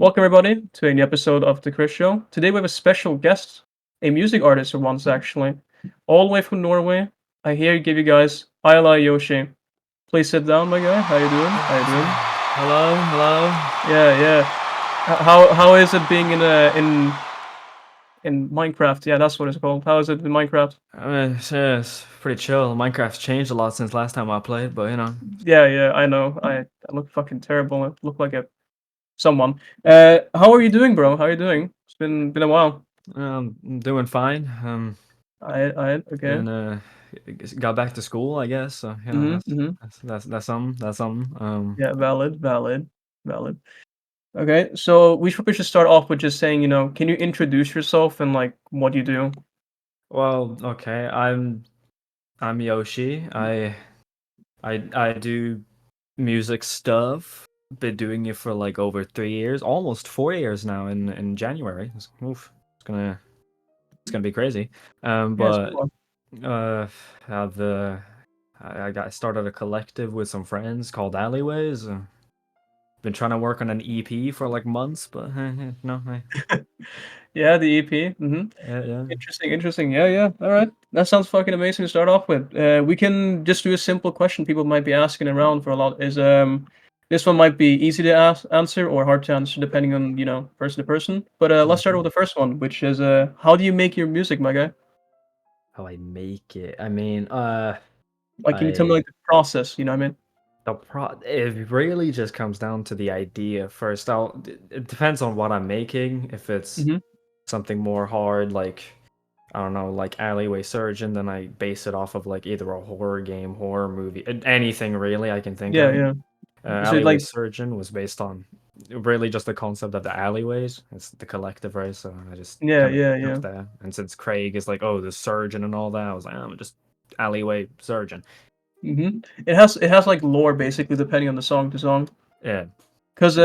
Welcome, everybody, to a new episode of the Kris Show. Today, we have a special guest, a music artist for once, actually, all the way from Norway. I here give you guys Yoshie. Please sit down, my guy. How you doing? How you doing? Hello, hello. Yeah, yeah. How is it being in Minecraft? Yeah, that's what it's called. How is it in Minecraft? It's pretty chill. Minecraft's changed a lot since last time I played, but Yeah, yeah. I know. I look fucking terrible. I look like a someone. How are you doing, bro? How are you doing? It's been a while. I'm doing fine. I okay. Been got back to school, I guess. So Mhm, mhm. that's something. Yeah, valid, valid, valid. Okay, so we should start off with just saying, can you introduce yourself and like what you do? Well, okay. I'm Yoshi. I do music stuff. Been doing it for like over 3 years, almost 4 years now. In January, it's gonna be crazy. Yeah, it's But cool. Uh, the I got started a collective with some friends called Alleyways. Been trying to work on an EP for like months, but no, Yeah, the EP. yeah. Interesting, interesting. Yeah, yeah. All right, that sounds fucking amazing to start off with. We can just do a simple question people might be asking around for a lot. This one might be easy to answer or hard to answer depending on person to person. But let's start Mhm. with the first one, which is how do you make your music, my guy? How I make it? I mean, Like, can you tell me I like the process? You know what I mean? it really just comes down to the idea first. It depends on what I'm making. If it's Mm-hmm. something more hard, like I don't know, like Alleyway Surgeon, then I base it off of like either a horror game, horror movie, anything really I can think Yeah, of. yeah. So Alleyway like, Surgeon was based on really just the concept of the alleyways. It's the collective, right? So I just yeah, kind of yeah, took yeah. that. And since Craig is like, oh, the surgeon and all that, I was like, I'm just alleyway surgeon. It has like lore basically depending on the song to song. Yeah, Because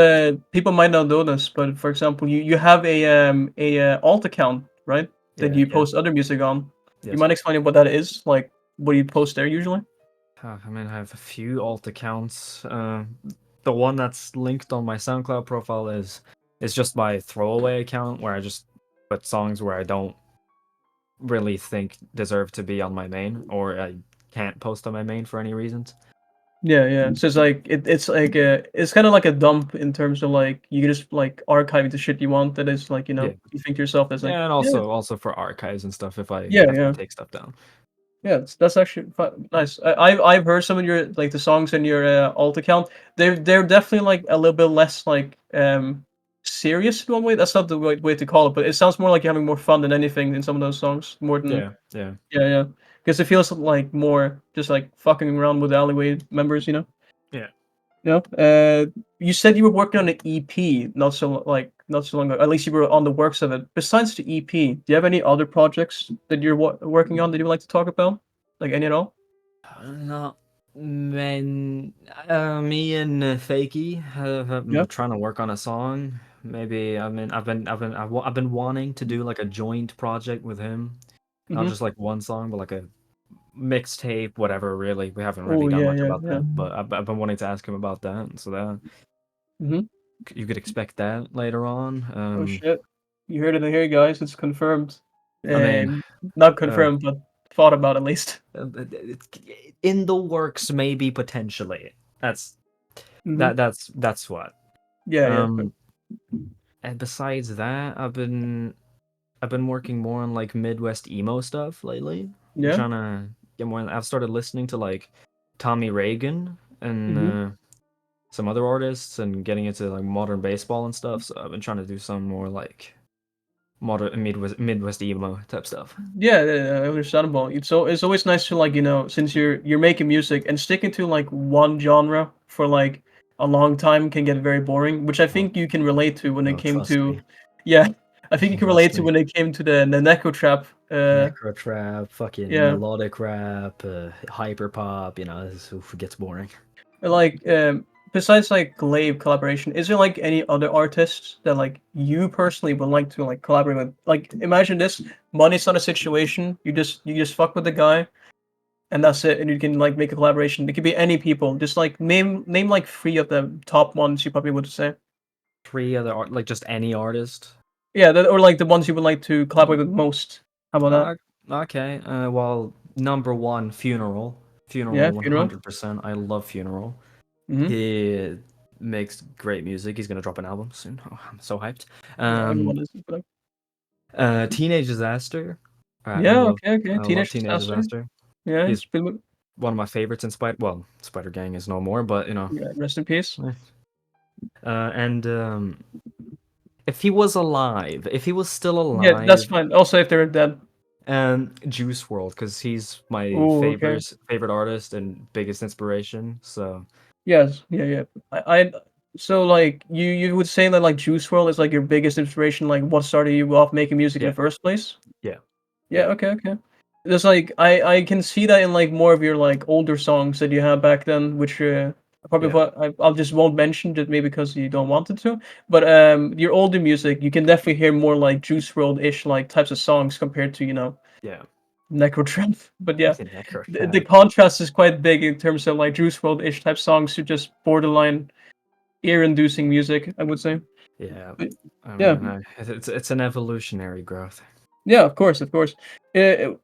people might not know this, but for example, you have a alt account, right? That yeah, you yeah. post other music on. You Yes. mind explaining what that is? Like what do you post there usually? I mean, I have a few alt accounts. The one that's linked on my SoundCloud profile is just my throwaway account where I just put songs where I don't really think deserve to be on my main or I can't post on my main for any reasons. Yeah, yeah. So it's like it's kind of like a dump in terms of like you can just like archive the shit you want that is like Yeah. you think to yourself that's like Yeah, and yeah, also for archives and stuff if I yeah, have to yeah. take stuff down. Yeah, that's actually nice. I've heard some of your like the songs in your alt account. They're definitely like a little bit less like serious in one way. That's not the right way to call it, but it sounds more like you're having more fun than anything in some of those songs. More than Yeah, yeah. yeah, yeah. Because it feels like more just like fucking around with the alleyway members, you know. Yeah. You know. You said you were working on an EP not so long ago. At least you were on the works of it. Besides the EP, do you have any other projects that you're working on that you would like to talk about? Like any at all? No, man, me and Fakey Yeah. have trying to work on a song. Maybe I mean I've been wanting to do like a joint project with him, not Mhm. just like one song, but like a mixtape, whatever. Really, we haven't really Oh, done yeah, much yeah, about yeah. that, but I've been wanting to ask him about that, so that Mhm. you could expect that later on. Oh, shit. You heard it here, guys. It's confirmed. I mean, Um, Not uh, confirmed, but thought about at least. it's in the works, maybe potentially. That's Mhm. that's what. Yeah, yeah. Um, and besides that, I've been working more on like Midwest emo stuff lately. I'm Yeah. trying to get more. I've started listening to like Tommy Reagan and Mhm. some other artists and getting into like modern baseball and stuff. So I've been trying to do some more like modern Midwest emo type stuff. Yeah, yeah, yeah, understandable. It's always nice to like, since you're making music and sticking to like one genre for like a long time can get very boring, which I Oh, think you can relate to when it oh, came trust to me, yeah, I think you can relate trust to me. when it came to the Necro Trap. Necro trap, fucking Yeah. melodic rap, hyper pop. This gets boring. Like, besides like Glaive collaboration, is there like any other artists that like you personally would like to like collaborate with? Like, imagine this: money's not a situation. You just fuck with the guy, and that's it. And you can like make a collaboration. It could be any people. Just like name like three of the top ones you probably would say. 3 other art, like just any artist. Yeah, or like the ones you would like to collaborate with most. How about that? Uh, okay. Well, number one, Funeral. Yeah, Funeral, Funeral. 100%. I love Funeral. Mm-hmm. He makes great music. He's gonna drop an album soon. Oh, I'm so hyped. Yeah, Um, everyone is. But Teenage Disaster. yeah, okay, okay. I love Teenage Teenage Disaster. Disaster. Yeah, He's it's been. one of my favorites in Spider. Well, Spider Gang is no more, but Yeah, rest in peace. eh. And if he was alive, if he was still Yeah, that's alive, fine. Also, if they're dead. Juice World, because he's my Oh, okay. favorite artist and biggest inspiration. So Yes, yeah, yeah. So like you would say that like Juice WRLD is like your biggest inspiration, like what started you off making music in yeah, the first place? yeah, Yeah, yeah, okay, okay. There's like I can see that in like more of your like older songs that you had back then, which probably yeah, what I'll just won't mention just maybe because you don't want it to. But your older music, you can definitely hear more like Juice WRLD ish like types of songs compared to yeah. Necrotrap. But yeah, the Necrotrap. contrast is quite big in terms of like Juice WRLD ish type songs to just borderline ear-inducing music, I would say. Yeah, But I yeah, mean, it's an evolutionary growth. yeah, of course, of course. Uh,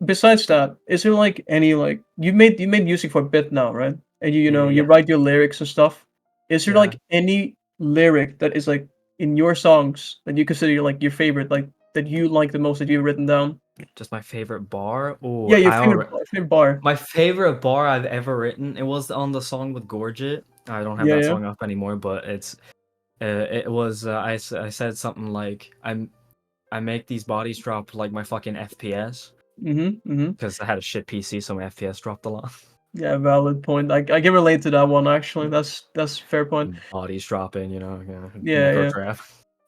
Besides that, is there like any like you made music for a bit now, right? And you Yeah, write your lyrics and stuff. Is there yeah. like any lyric that is like in your songs that you consider like your favorite, like that you like the most that you've written down? Just my favorite bar. Oh, Yeah, your favorite bar. my favorite bar I've ever written. It was on the song with Gorget. I don't have Yeah, that yeah. song up anymore, but it was I said something like I make these bodies drop like my fucking FPS Mhm, mhm. because I had a shit PC, so my FPS dropped a lot. Yeah, valid point. I can relate to that one actually. That's a fair point. Bodies dropping, Yeah, necro yeah. trap.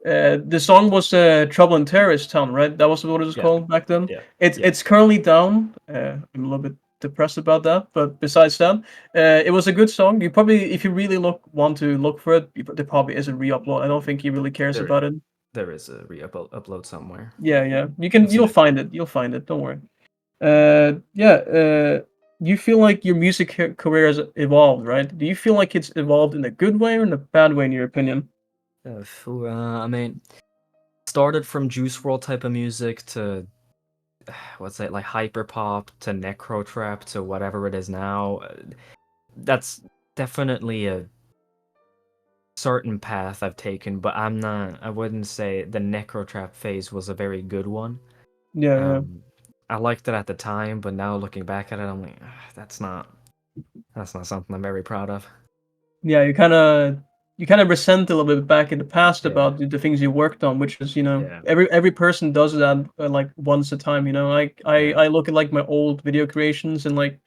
The song was "Trouble in Terrorist Town," right? That was what it was Yeah, called back then. yeah, It's yeah. it's currently down. I'm a little bit depressed about that, but besides that, it was a good song. You probably, if you really want to look for it, there probably is a re-upload. I don't think he really cares There about it. there is a upload somewhere. Yeah, yeah. You'll see You'll it. find it. You'll find it. Don't worry. Yeah. You feel like your music career has evolved, right? Do you feel like it's evolved in a good way or in a bad way, in your opinion? I mean, started from Juice World type of music to what's it like hyper pop to necro trap to whatever it is now. That's definitely a certain path I've taken, but I wouldn't say the necro trap phase was a very good one. Yeah, yeah. Um, I liked it at the time, but now looking back at it, I'm like, that's not something I'm very proud of. Yeah, you kinda resent a little bit back in the past Yeah, about the things you worked on, which is, yeah, every person does that, like, once a time, Like, I yeah, I look at, like, my old video creations and, like,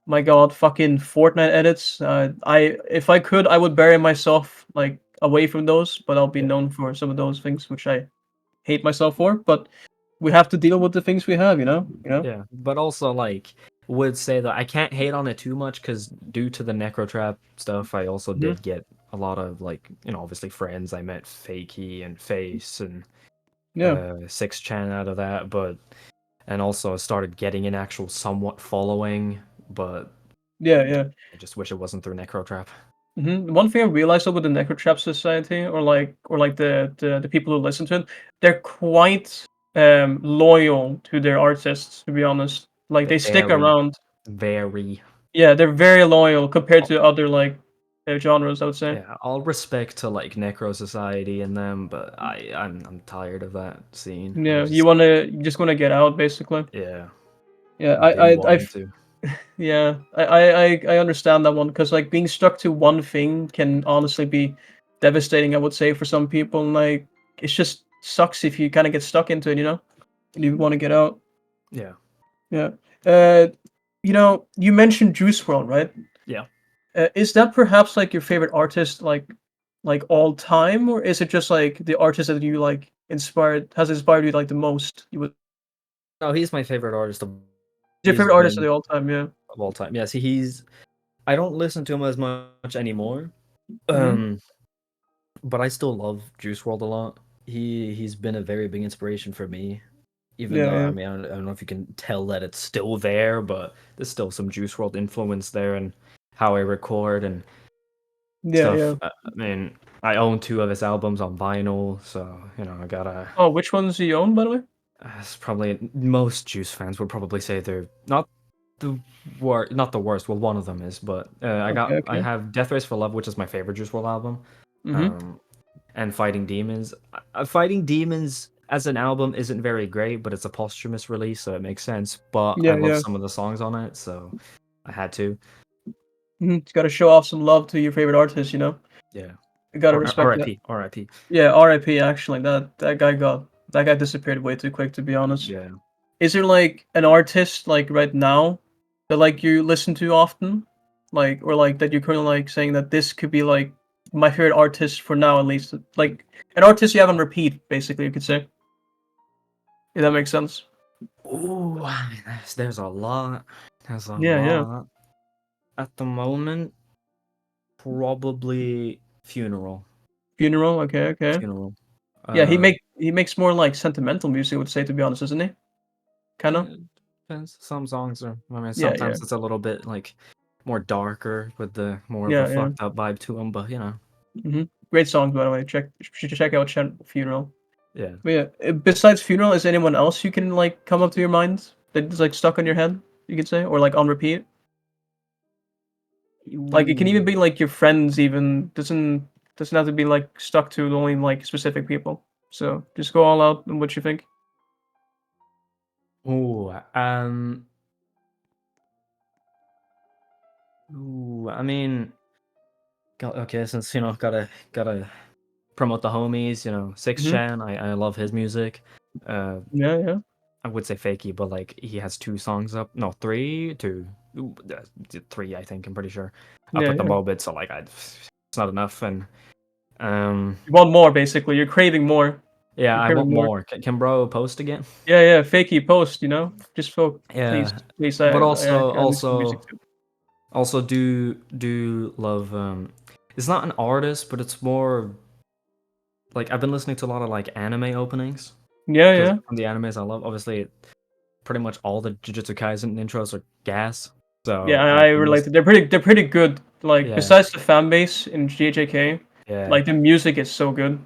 my god, fucking Fortnite edits, if I could, I would bury myself, like, away from those, but I'll be yeah. known for some of those things, which I hate myself for, but we have to deal with the things we have, you know? You know? Yeah, but also like would say that I can't hate on it too much because due to the necrotrap stuff, I also Mhm. did get a lot of like obviously friends. I met Fakey and Face and Yeah. 6chan out of that, but and also I started getting an actual somewhat following, but Yeah, yeah. I just wish it wasn't through necrotrap. One thing I realized over the Necrotrap Society, or like the people who listen to it, they're quite loyal to their artists. To be honest, like they stick Very, around. very. Yeah, they're very loyal compared to other like genres. I would say. Yeah, all respect to like Necro Society and them, but I'm tired of that scene. Yeah, you just wanna get out basically. Yeah, Yeah, been wanting to. yeah, I understand that one because like being stuck to one thing can honestly be devastating. I would say for some people, and like it just sucks if you kind of get stuck into it, and you want to get out. Yeah, Yeah. You mentioned Juice World, right? yeah. Is that perhaps like your favorite artist, like all time, or is it just like the artist that you like has inspired you like the most? You would No, he's my favorite artist of Your he's favorite artist of been the all time, yeah. of all time. Yes, he's I don't listen to him as much anymore. Hmm. Um, but I still love Juice World a lot. He's been a very big inspiration for me. Even Yeah, though yeah, I don't know if you can tell that it's still there, but there's still some Juice World influence there and how I record and yeah, stuff. yeah. I mean, I own 2 of his albums on vinyl, so, you know, I gotta Oh, which ones do you own, by the way? it's probably most Juice fans would probably say they're not the worst, well, one of them is, but, Okay, I okay. have Death Race for Love, which is my favorite Juice WRLD album, Mhm. um, and Fighting Demons. Fighting Demons as an album isn't very great, but it's a posthumous release, so it makes sense, but I Yeah, love yeah. some of the songs on it, so I had to. Mhm. You gotta show off some love to your favorite artist, you know? Yeah. You gotta Or respect that. RIP, RIP. Yeah, RIP actually, that guy disappeared way too quick, to be honest. Yeah. Is there, like, an artist, like, right now that, like, you listen to often? Like, or, like, that you're kinda, like, saying that this could be, like, my favorite artist for now at least? Like, an artist you have on repeat, basically, you could say. If that makes sense. Ooh, I mean, there's a lot. There's a Yeah, yeah. lot. At the moment, probably Funeral. Funeral, okay, okay. Funeral. Yeah, Uh, he makes more, like, sentimental music, I would say, to be honest, doesn't he? Kinda? yeah, depends. Some songs are. I mean, Yeah, yeah. sometimes it's a little bit like more darker with the more of a Yeah, yeah. fucked up vibe to them, but you know, Mhm. Great songs, by the way. Check out Funeral. yeah. But yeah, besides Funeral, is anyone else you can, like, come up to your mind that's, like, stuck on your head, you could say, or, like, on repeat? Like, it can even Ooh, be, like, your friends even, doesn't have to be, like, stuck to only, like, specific people. So, just go all out on what you think. ooh, ooh. I mean, okay, since you know, gotta promote the homies. You know, Six Mhm. Chan. I love his music. Uh, Yeah, yeah. I would say Fakey, but like he has 2 songs up. No, three, two, ooh, 3. I think I'm pretty sure. Up Yeah, at the yeah. moment, so like it's not enough. And You want more, basically. You're craving more. yeah, You're I want craving more. more. Can bro post again? Yeah, yeah, fakey post, you know? Just please, Yeah, please, but I listen to music too. also do love. It's not an artist, but it's more like I've been listening to a lot of like anime openings Yeah, because yeah. from the animes I love, obviously pretty much all the Jujutsu Kaisen intros are gas. Yeah, So I I've been relate to listening. they're pretty good. Like, Yeah, besides the fan base in JJK, yeah. like, the music is so good.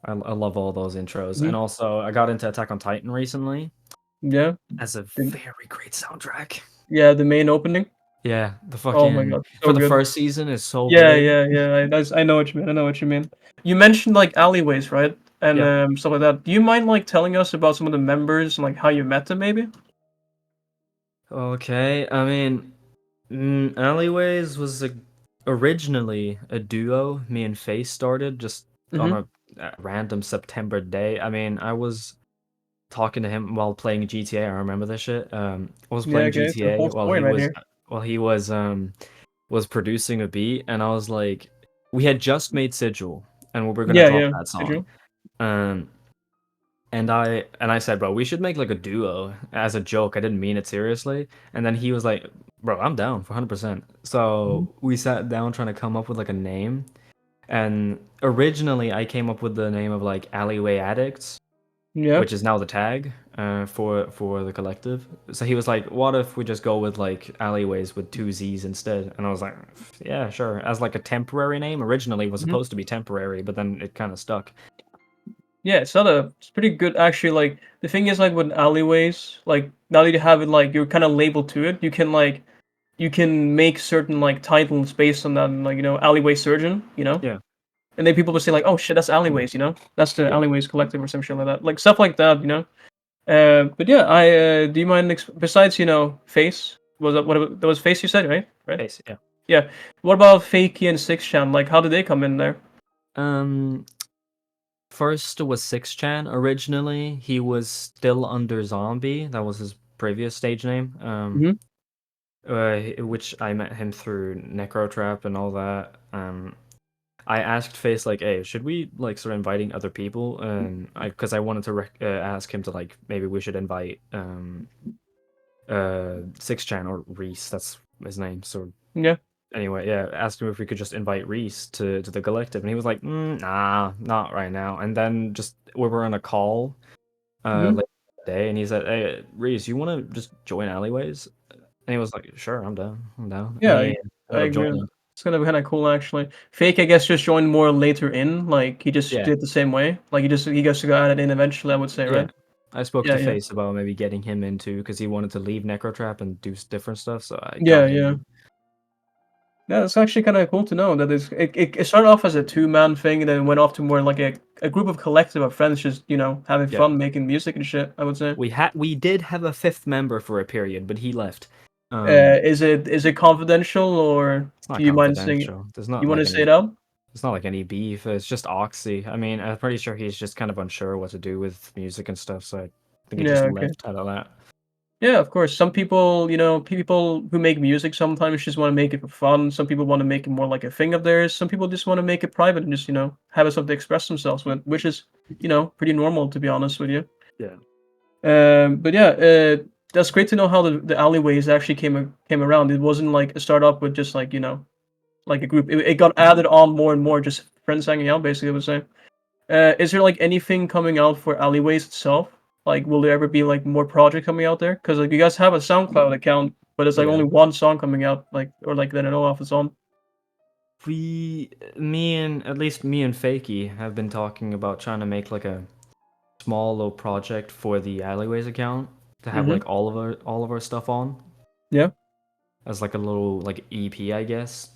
I love all those intros, and Mhm. also I got into Attack on Titan recently Yeah. as a The very great soundtrack. yeah, the main opening. Yeah, the Oh my fucking god, for so the good. first season is so Yeah, good. yeah, yeah, I know what you mean, I know what you mean. You mentioned, like, alleyways, right? And, Yeah. stuff like that. Do you mind, like, telling us about some of the members and, like, how you met them maybe? Okay. I mean, Alleyways was originally a duo. Me and Face started just on Mhm. a random September day. I mean, I was talking to him while playing GTA. I remember this shit. I was Yeah, playing okay, it's a GTA whole story right here. while he was producing a beat, and I was like, we had just made Sigil, and we were gonna Yeah, drop yeah. that Did song. you? Um, and I said, bro, we should make like a duo as a joke. I didn't mean it seriously. And then he was like, bro, I'm down for 100%. Mhm. So we sat down trying to come up with like a name. And originally I came up with the name of like Alleyway Addicts, Yeah. which is now the tag for the collective. So he was like, what if we just go with like Alleyways with 2 Z's instead? And I was like, yeah, sure. As like a temporary name. Originally it was Mhm. supposed to be temporary, but then it kind of stuck. Yeah, it's pretty good actually, like, the thing is, like, with alleyways, like, now that you have it, like, you're kinda labeled to it, you can make certain, like, titles based on that, like, alleyway surgeon, you know? Yeah. And then people will say like, "Oh shit, that's alleyways," you know? That's the Yeah. alleyways collective or some shit like that. Like, stuff like that, you know? But yeah, do you mind besides, Face, that was Face you said, right? Right? Base, yeah. Yeah. What about Fakey and Six Chan? Like, how did they come in there? Um, First was 6chan originally. He was still under Zombie. That was his previous stage name. Mhm. Which I met him through Necrotrap and all that. I asked Face like, "Hey, should we like start inviting other people?" Because I wanted to ask him to like maybe we should invite 6chan or Reese. That's his name. So Yeah. anyway, yeah, asked him if we could just invite Reese to the collective, and he was like, "Nah, not right now." And then just we were on a call Mhm. later that day, and he said, "Hey, Reese, you want to just join Alleyways?" And he was like, "Sure, I'm down. I'm down." And Yeah, he ended I up agree. joining. It's kind of cool actually. Fake, I guess, just joined more later in. Like he just Yeah, did the same way. Like he just got added in eventually. I would say, yeah. right? I spoke Yeah, to yeah, Face about maybe getting him into because he wanted to leave Necrotrap and do different stuff, so I yeah, got him yeah. in. Yeah, it's actually kind of cool to know that it started off as a two-man thing and then went off to more like a group of collective of friends just, having Yeah. fun making music and shit, I would say. We did have a fifth member for a period, but he left. Um, Is it confidential or it's not do you mind saying confidential. you want to say it out? It's not like any beef. It's just Oxy. I mean, I'm pretty sure he's just kind of unsure what to do with music and stuff, so I think he just Yeah, okay. left out of that. Yeah, of course. Some people, people who make music sometimes just want to make it for fun. Some people want to make it more like a thing of theirs. Some people just want to make it private and just, have it something to express themselves with, which is, pretty normal to be honest with you. Yeah. But yeah, that's great to know how the alleyways actually came around. It wasn't like a start up with just like like a group. It got added on more and more, just friends hanging out. Basically, I would say. Is there like anything coming out for alleyways itself? Like, will there ever be like more project coming out there? Because like you guys have a SoundCloud account, but it's like Yeah. only one song coming out, like or like that I know of its own. At least me and Fakey have been talking about trying to make like a small little project for the Alleyways account to have Mm-hmm. like all of our stuff on Yeah. as like a little like EP, I guess.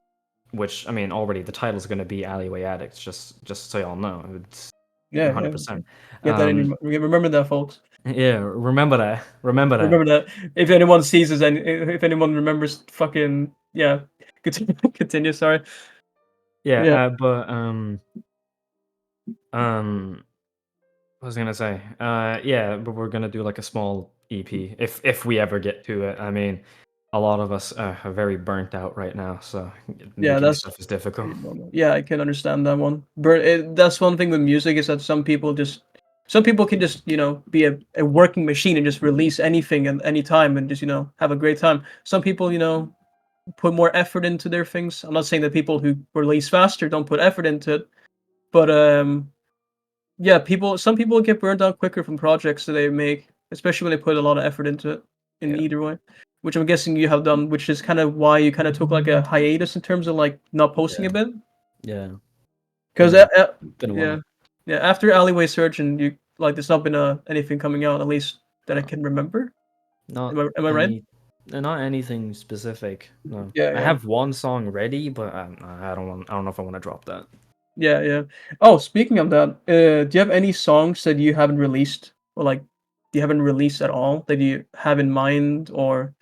Which I mean, already the title's gonna be Alleyway Addicts, just so y'all know. It's Yeah. Yeah. 100%. Get that in Um, remember that, folks. yeah, remember that. Remember that. Remember that. If anyone sees us and if anyone remembers, fucking yeah. Continue. Continue. Sorry. Yeah, Yeah. um, what was I gonna say? Yeah, but we're gonna do like a small EP if we ever get to it. I mean, a lot of us are very burnt out right now, so Yeah. making That's stuff is difficult. pretty normal. Yeah, I can understand that one. But that's one thing with music is that some people can just be a working machine and just release anything at any time and just have a great time. Some people put more effort into their things. I'm not saying that people who release faster don't put effort into it, but yeah, some people get burned out quicker from projects that they make, especially when they put a lot of effort into it in Yeah, either way. Which I'm guessing you have done, which is kind of why you kind of took like a hiatus in terms of like not posting yeah, a bit. yeah. Because Been a yeah, while. yeah. After Alleyway Surgeon, you like there's not been anything coming out at least that I No, can remember. not Am I right? any, not anything specific. No, Yeah, I yeah, have one song ready, but I don't know if I want to drop that. yeah, yeah. Oh, speaking of that, do you have any songs that you haven't released or like you haven't released at all that you have in mind, or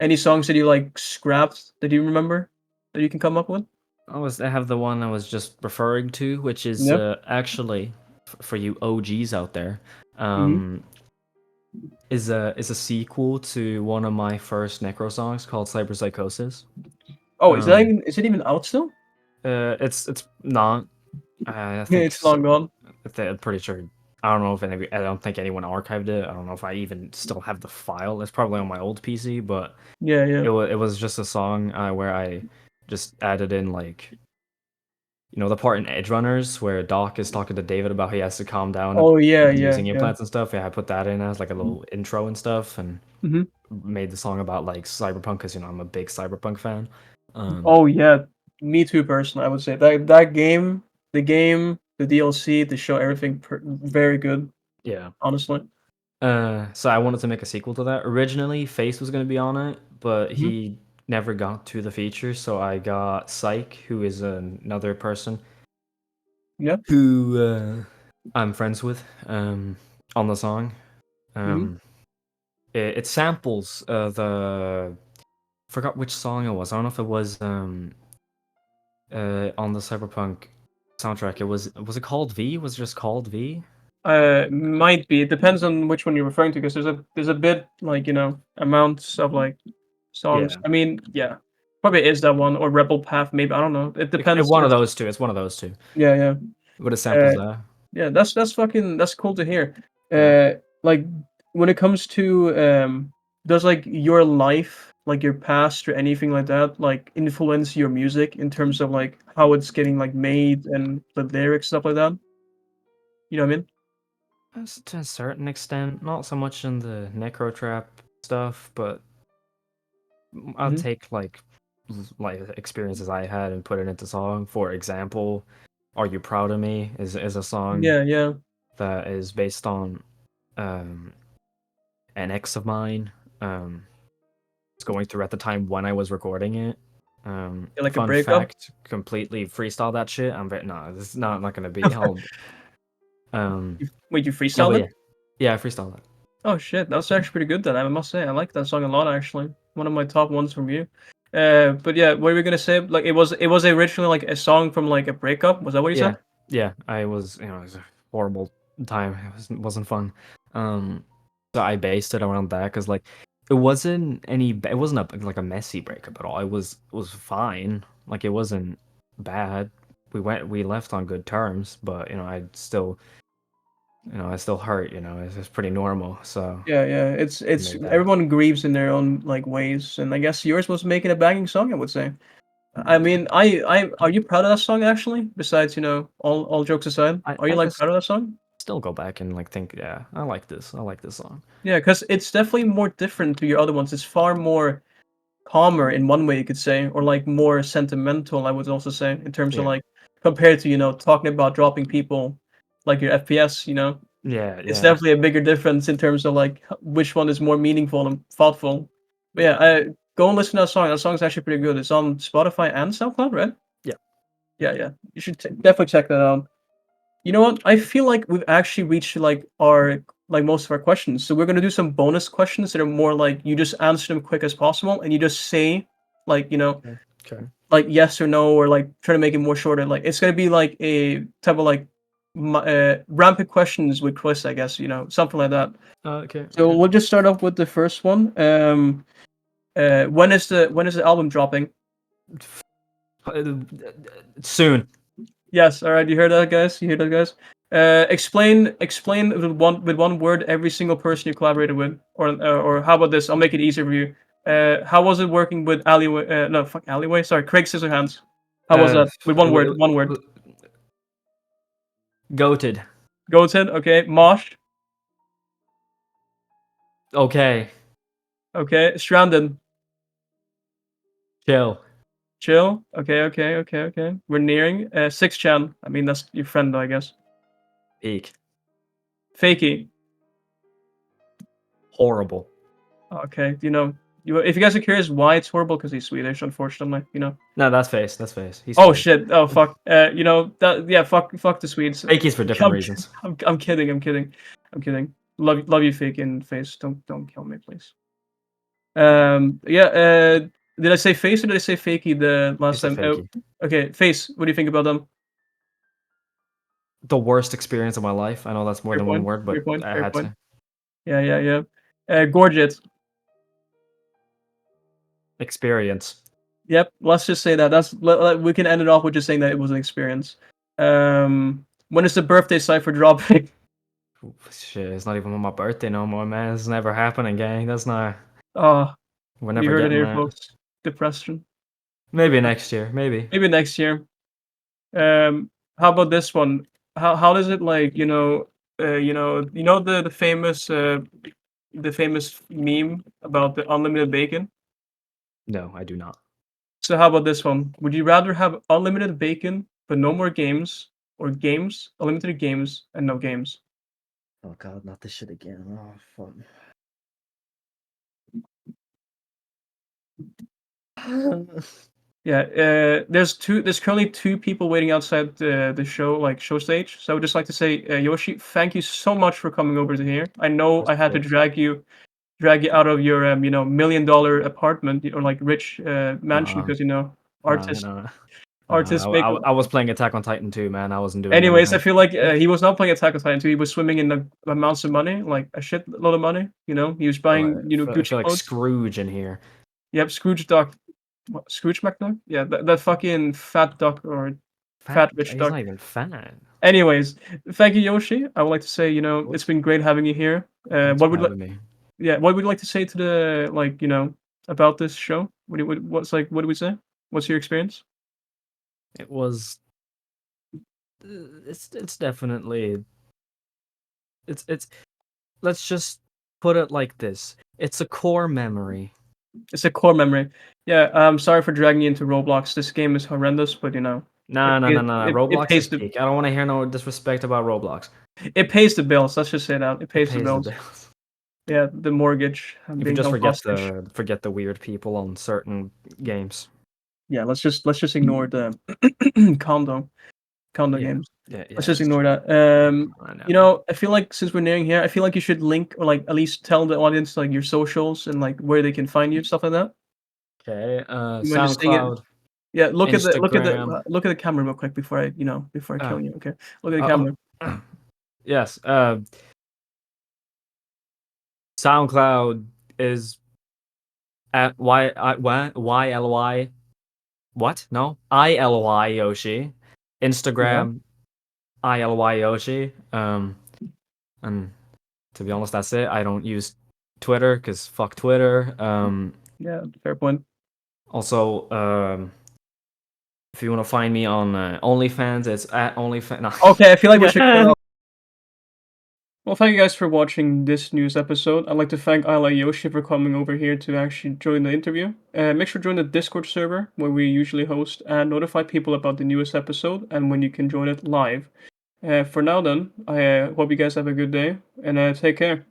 any songs that you like scrapped that you remember that you can come up with? I have the one I was just referring to, which is Yeah. actually for you OGs out there. Hmm. Um, is a sequel to one of my first Necro songs called Cyberpsychosis. Oh, Um, is it even out still? it's not. I think It's long gone. I'm pretty sure. I don't know if I don't think anyone archived it. I don't know if I even still have the file. It's probably on my old PC, but Yeah, yeah. it was just a song where I just added in like the part in Edge Runners where Doc is talking to David about how he has to calm down Oh, yeah, yeah, using yeah. implants and stuff. Yeah, I put that in as like a little intro and stuff, and Hmm. made the song about like cyberpunk because I'm a big cyberpunk fan. Um, Oh yeah, me too personally. I would say that game, the DLC, the show, everything, very good. yeah. Honestly. So I wanted to make a sequel to that. Originally, Face was going to be on it, but Hmm. he never got to the feature, so I got Psych, who is another person Yeah. who I'm friends with on the song. Hmm. Um, it samples forgot which song it was. I don't know if it was on the Cyberpunk soundtrack. Was it called V? Was it just called V? Might be. It depends on which one you're referring to, because there's a bit like amounts of like songs. Yeah, I mean, yeah, probably is that one or Rebel Path. Maybe I don't know. It depends. one of those two. It's one of those two. Yeah, yeah. But it samples Uh, that. Yeah, that's cool to hear. Yeah. Like when it comes to does like your life, like your past or anything like that, like influence your music in terms of like how it's getting like made and the lyrics stuff like that? You know what I mean? To a certain extent, not so much in the necro trap stuff, but I'll Hmm. take like like experiences I had and put it into song. For example, "Are You Proud of Me" is a song Yeah, yeah. that is based on um an ex of mine was going through at the time when I was recording it. Yeah, like a Fun breakup. fact, completely freestyle that shit. I'm very no, this is not gonna be held. Um, Wait, you yeah, but freestyled yeah, it? yeah, I freestyle that. Oh shit, that's actually pretty good then. I must say, I like that song a lot actually. One of my top ones from you. But yeah, what were we gonna say? Like it was originally like a song from like a breakup. Was that what you Yeah, said? yeah, I was, it was a horrible time. Wasn't fun. Um, so I based it around that because like it wasn't like a messy breakup at all. It was fine. Like it wasn't bad. We left on good terms, but I still hurt. It's pretty normal. So Yeah, yeah. I It's made that. everyone grieves in their own like ways, and I guess yours was making a banging song. I would say. I Yeah. mean, I are you proud of that song actually? Besides, all jokes aside, I are you I like just proud of that song? still go back and like think, yeah, I like this. I like this song. Yeah, because it's definitely more different to your other ones. It's far more calmer in one way you could say, or like more sentimental, I would also say, in terms of Yeah. like compared to, talking about dropping people like your FPS, Yeah, it's yeah. definitely a bigger difference in terms of like which one is more meaningful and thoughtful. But yeah, go and listen to that song. That song's actually pretty good. It's on Spotify and SoundCloud, right? Yeah. Yeah, yeah. You should definitely check that out. You know what? I feel like we've actually reached like most of our questions. So we're gonna do some bonus questions that are more like you just answer them quick as possible, and you just say like Okay. Okay. like yes or no, or like try to make it more shorter. Like it's gonna be like a type of like rampant questions with Chris, I guess. Something like that. Okay. So Okay. we'll just start off with the first one. When is the album dropping? Soon. Yes. All right. You heard that, guys. You hear that, guys. Explain with one word every single person you collaborated with, or how about this? I'll make it easier for you. How was it working with Alleyway? No, fuck Alleyway. Sorry, Craig Scissorhands. How was Uh, that? With one word. One word. goated. Goated. Okay. Mosh. Okay. Okay. Stranded. Chill. Chill. Okay. Okay. Okay. Okay. We're nearing. Six Chan. I mean, that's your friend, I guess. Peak. Fakey. Horrible. Okay. If you guys are curious why it's horrible, because he's Swedish, unfortunately. No, that's face. That's face. He's Oh Swedish. shit! Oh fuck! That yeah. Fuck the Swedes. Fakey's for different I'm, reasons. I'm kidding. I'm kidding. I'm kidding. Love you, fake in face. Don't kill me, please. Yeah. Did I say face or did I say fakey the last It's a time? fakey. Okay. Face. What do you think about them? The worst experience of my life. I know that's more Fair than one point. word, Fair but point. I Fair had point. to. Yeah. Yeah. Yeah. Gorget. Experience. Yep. Let's just say that. We can end it off with just saying that it was an experience. When is the birthday cipher dropping? Shit, it's not even on my birthday no more, man. It's never happening, gang. That's not. Ah, We're you never heard it getting here, that. folks. Depression. Maybe next year. Maybe. Maybe next year. How about this one? How does it like the famous meme about the unlimited bacon? No, I do not. So how about this one? Would you rather have unlimited bacon but no more games, or unlimited games and no games? Oh god, not this shit again. Oh fuck. Yeah, there's currently two people waiting outside the show stage. So I would just like to say, Yoshi, thank you so much for coming over to here. I know Of I had to course. drag you out of your $1 million apartment, or like rich mansion, Nah, because nah, artists nah. Nah, artists make. I was playing Attack on Titan too, man. I wasn't doing Anyways, I anything. feel like he was not playing Attack on Titan 2. He was swimming in the amounts of money, like a shit load of money. He was buying I Gucci feel like clothes. Scrooge in here. Yep, Scrooge Duck, Scrooge McDuck. Yeah, that fucking fat duck, or Fat. fat rich He's duck. not even fat. Anyways, thank you, Yoshi. I would like to say, What? it's been great having you here. Thanks What for would like, having me. yeah, what would you like to say to the about this show? What do we say? What's your experience? It was. It's definitely. It's. Let's just put it like this. It's a core memory. It's a core memory. Yeah, I'm sorry for dragging you into Roblox. This game is horrendous, but you know, Nah, nah, nah, nah. it Roblox is pays the peak. I don't want to hear no disrespect about Roblox. it pays the bills. Let's just say that it It pays the pays the bills. bills. Yeah, the mortgage You can being just held hostage. forget the weird people on certain games. Yeah, let's just ignore the condo Yeah, games. yeah, yeah. Let's just It's ignore true. that. I know. You know, I feel like since we're nearing here, I feel like you should link or like at least tell the audience like your socials and like where they can find you, stuff like that. Okay. You mind just saying it? SoundCloud, Yeah, Instagram. look at the camera real quick before I Uh, kill you. Okay, look at the camera. yes. SoundCloud is at YLY. What? No. ILY Yoshie. Yeah, Instagram ILY Yoshie. And to be honest, that's it. I don't use Twitter because fuck Twitter. yeah, fair point. Also, if you want to find me on OnlyFans, it's at OnlyFans. No. Okay, I feel like we should cut off. Well, thank you guys for watching this news episode. I'd like to thank Yoshie for coming over here to actually join the interview. Make sure to join the Discord server where we usually host and notify people about the newest episode and when you can join it live. For now, then, I hope you guys have a good day and take care.